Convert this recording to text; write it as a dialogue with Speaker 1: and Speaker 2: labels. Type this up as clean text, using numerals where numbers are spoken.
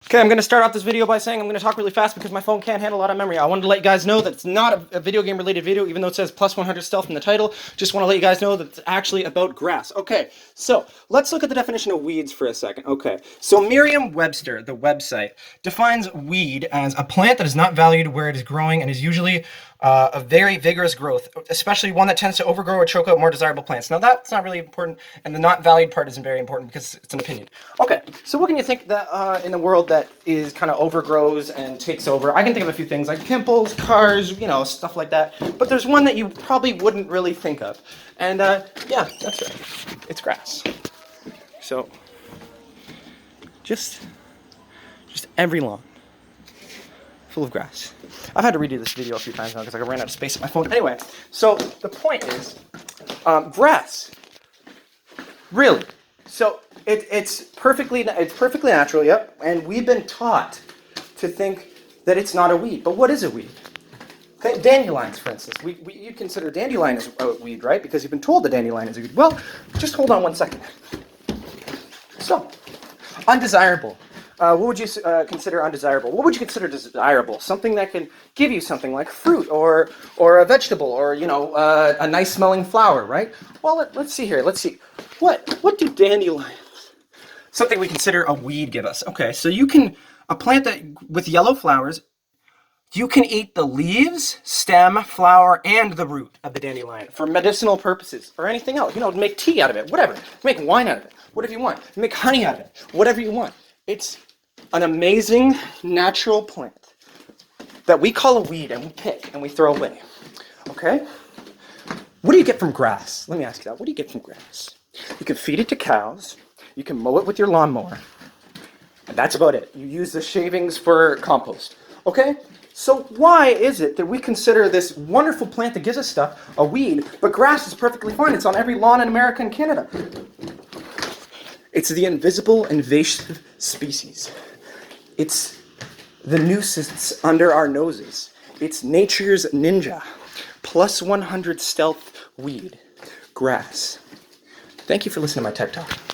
Speaker 1: Okay, I'm going to start off this video by saying I'm going to talk really fast because my phone can't handle a lot of memory. I wanted to let you guys know that it's not a video game related video, even though it says plus 100 stealth in the title. Just want to let you guys know that it's actually about grass. Okay, so let's look at the definition of weeds for a second. Okay, so Merriam-Webster, the website, defines weed as a plant that is not valued where it is growing and is usually a very vigorous growth, especially one that tends to overgrow or choke out more desirable plants. Now that's not really important, and the not valued part isn't very important because it's an opinion. Okay, so what can you think that in the world that is kind of overgrows and takes over? I can think of a few things like pimples, cars, you know, stuff like that. But there's one that you probably wouldn't really think of, and yeah, that's right. It's grass. So just every lawn full of grass. I've had to redo this video a few times now because I ran out of space on my phone. Anyway, so the point is, grass. Really. So it's perfectly natural, yep. And we've been taught to think that it's not a weed. But what is a weed? Okay, dandelions, for instance. You consider dandelion as a weed, right? Because you've been told the dandelion is a weed. Well, just hold on one second. So, undesirable. What would you consider undesirable? What would you consider desirable? Something that can give you something like fruit or a vegetable or, you know, a nice smelling flower, right? Well, let's see here. Let's see. What do dandelions, something we consider a weed, give us? Okay, so a plant that with yellow flowers, you can eat the leaves, stem, flower, and the root of the dandelion for medicinal purposes or anything else. You know, make tea out of it, whatever. Make wine out of it, whatever you want. Make honey out of it, whatever you want. It's an amazing natural plant that we call a weed and we pick and we throw away. Okay? What do you get from grass? Let me ask you that. What do you get from grass? You can feed it to cows. You can mow it with your lawnmower. And that's about it. You use the shavings for compost. Okay? So why is it that we consider this wonderful plant that gives us stuff a weed, but grass is perfectly fine? It's on every lawn in America and Canada. It's the invisible invasive species. It's the nuisance under our noses. It's nature's ninja. Plus 100 stealth weed. Grass. Thank you for listening to my TED Talk.